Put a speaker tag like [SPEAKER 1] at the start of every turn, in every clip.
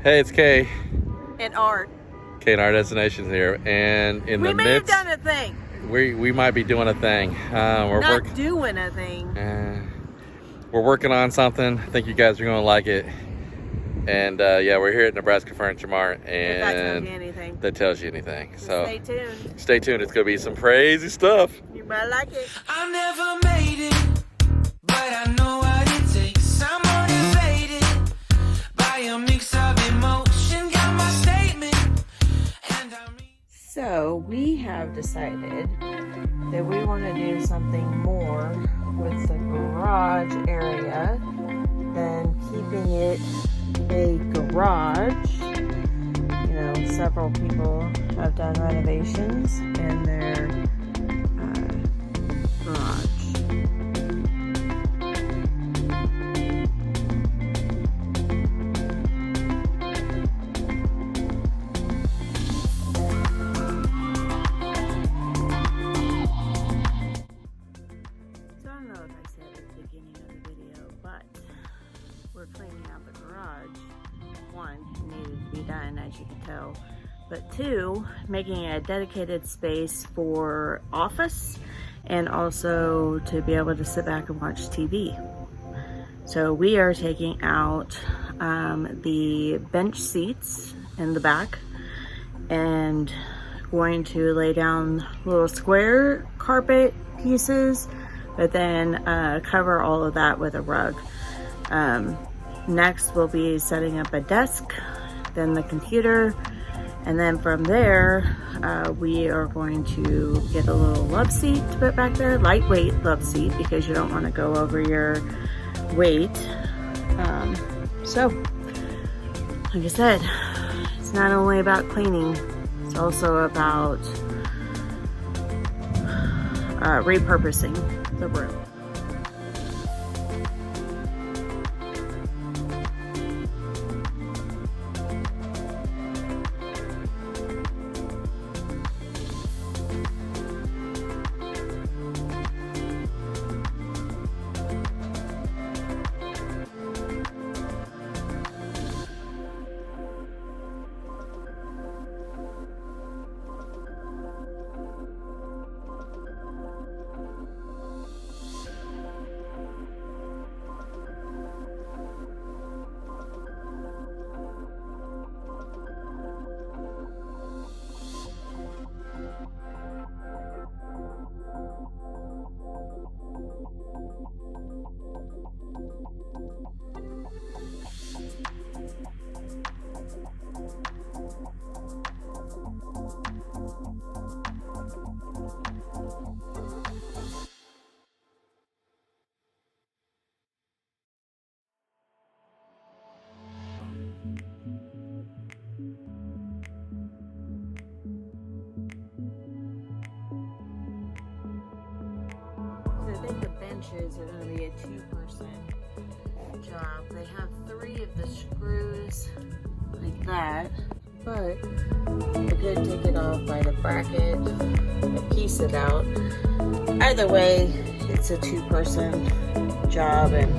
[SPEAKER 1] Hey, it's Kay.
[SPEAKER 2] And Art.
[SPEAKER 1] Kay and our destinations here, and in the midst,
[SPEAKER 2] We may have done a thing.
[SPEAKER 1] We might be doing a thing.
[SPEAKER 2] Not doing a thing.
[SPEAKER 1] We're working on something. I think you guys are going to like it. And yeah, we're here at Nebraska Furniture Mart, and
[SPEAKER 2] If that tells you anything.
[SPEAKER 1] That tells you anything. So
[SPEAKER 2] stay tuned.
[SPEAKER 1] Stay tuned. It's going to be some crazy stuff.
[SPEAKER 2] You might like it.
[SPEAKER 3] I never made it, but I know what it takes. I'm motivated by a mix of emotion. Got my statement, and I'm...
[SPEAKER 2] So we have decided that we want to do something more with the garage area than keeping it a garage. You know, several people have done renovations in their garage. So I don't know if I said at the beginning of the video, but we're cleaning out the garage. One, it needed to be done, as you can tell, but two, making a dedicated space for office and also to be able to sit back and watch TV. So we are taking out the bench seats in the back and going to lay down little square carpet pieces, but then cover all of that with a rug. Next we'll be setting up a desk, then the computer, and then from there we are going to get a little love seat to put back there, lightweight love seat, because you don't want to go over your weight. So like I said, it's not only about cleaning, it's also about repurposing the room. I think the benches are going to be a 2-person job. They have 3 of the screws like that, but I could take it off by the bracket and piece it out. Either way, it's a 2-person job, and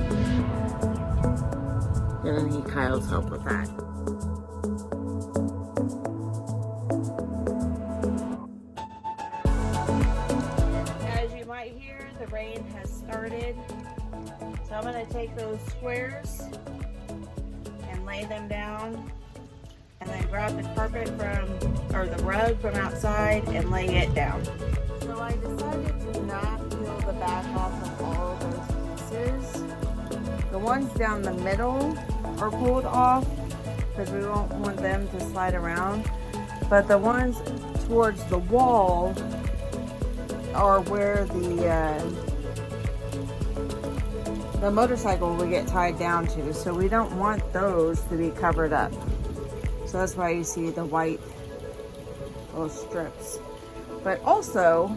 [SPEAKER 2] gonna need Kyle's help with that. The rain has started, so I'm going to take those squares and lay them down, and then grab the carpet or the rug from outside and lay it down. So I decided to not peel the back off of all of those pieces. The ones down the middle are pulled off because we don't want them to slide around, but the ones towards the wall are where the motorcycle will get tied down to, so we don't want those to be covered up. So that's why you see the white little strips. But also,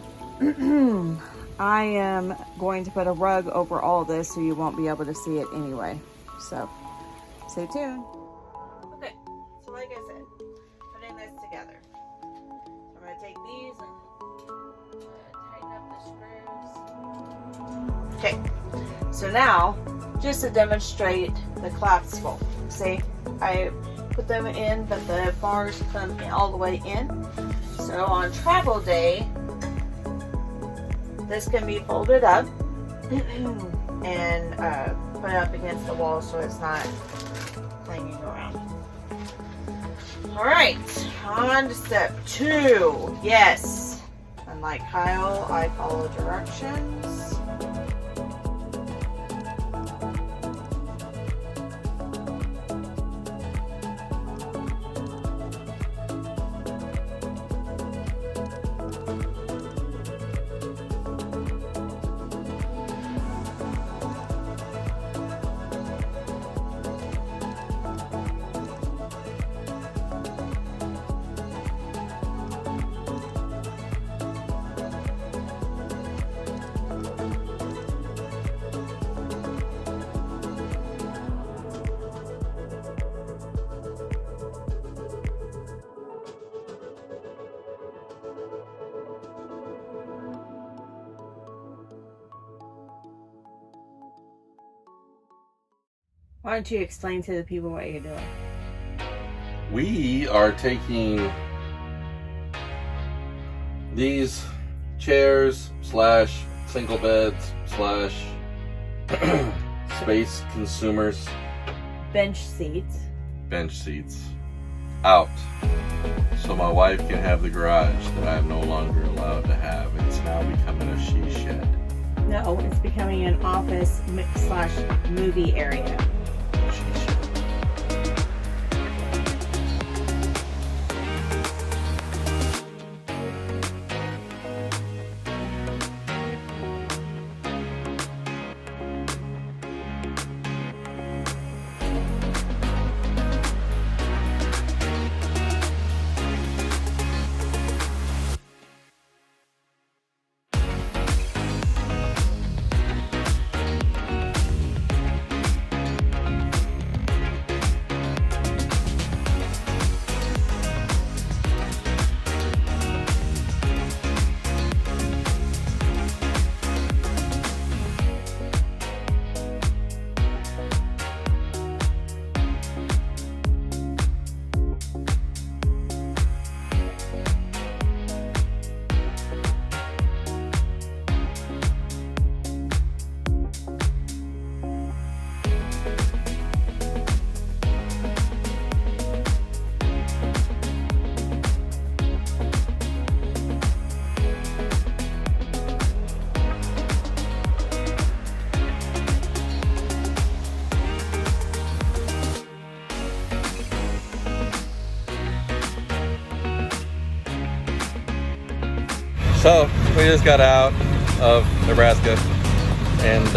[SPEAKER 2] I am going to put a rug over all this so you won't be able to see it anyway. So stay tuned. Okay, so like I said, putting this together. I'm going to take these and tighten up the screws. Okay, so now, just to demonstrate the collapsible, see, I put them in, but the bars come all the way in. So on travel day, this can be folded up and put up against the wall so it's not clanging around. Alright, on to step 2. Yes, unlike Kyle, I follow directions. Why don't you explain to the people what you're doing?
[SPEAKER 1] We are taking these chairs slash single beds slash space consumers,
[SPEAKER 2] Bench seats.
[SPEAKER 1] out so my wife can have the garage that I'm no longer allowed to have. It's now becoming a she shed.
[SPEAKER 2] No, it's becoming an office slash movie area.
[SPEAKER 1] So we just got out of Nebraska, and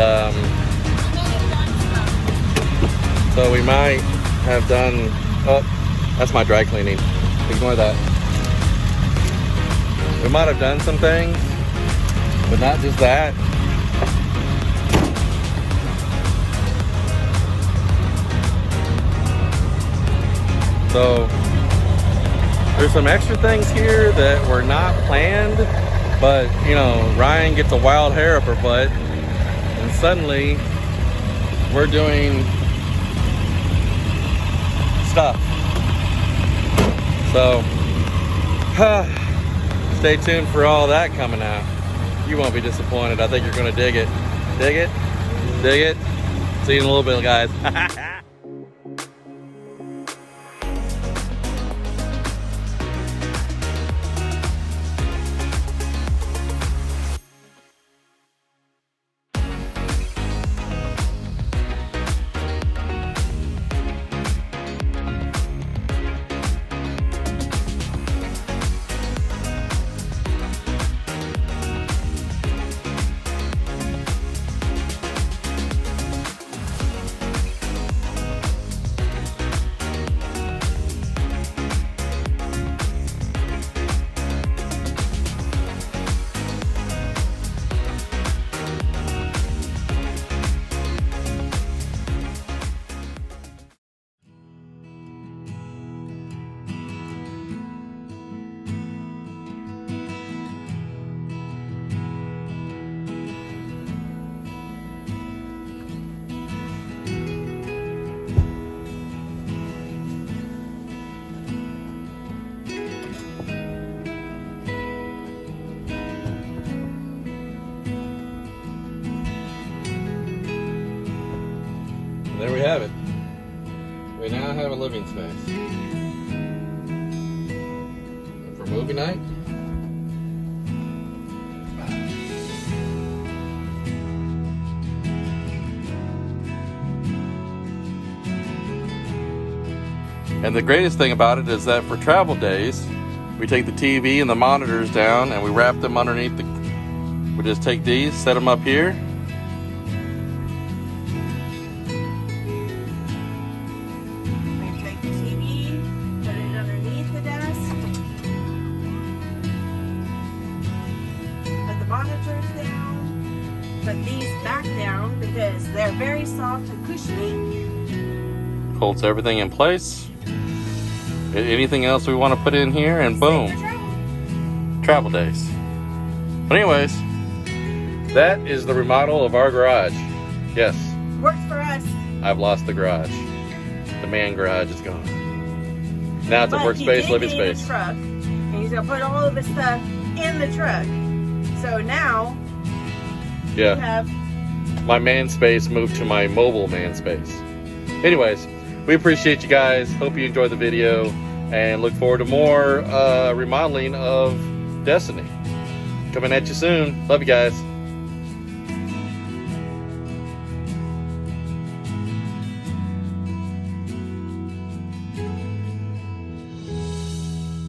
[SPEAKER 1] so we might have done, oh, that's my dry cleaning, ignore that. We might have done some things, but not just that. So there's some extra things here that were not planned, but you know, Ryan gets a wild hair up her butt and suddenly we're doing stuff. So stay tuned for all that coming out. You won't be disappointed. I think you're gonna dig it. Dig it? Dig it? See you in a little bit, guys. we now have a living space. For movie night. And the greatest thing about it is that for travel days, we take the TV and the monitors down and we wrap them underneath the, we just take these, set them up here.
[SPEAKER 2] We take the TV, put it underneath the desk, put the monitors down, put these back down because they're very soft and cushiony.
[SPEAKER 1] Holds everything in place. Anything else we want to put in here, and boom, travel days. But anyways, that is the remodel of our garage. Yes,
[SPEAKER 2] Works for us.
[SPEAKER 1] I've lost the garage. The man garage is gone. Now it's a
[SPEAKER 2] But he
[SPEAKER 1] workspace,
[SPEAKER 2] did
[SPEAKER 1] living
[SPEAKER 2] get in
[SPEAKER 1] space.
[SPEAKER 2] the truck, and he's gonna put all of his stuff in the truck. So now we
[SPEAKER 1] Yeah,
[SPEAKER 2] have
[SPEAKER 1] my man space moved to my mobile man space. Anyways, we appreciate you guys. Hope you enjoyed the video and look forward to more remodeling of Destiny. Coming at you soon. Love you guys.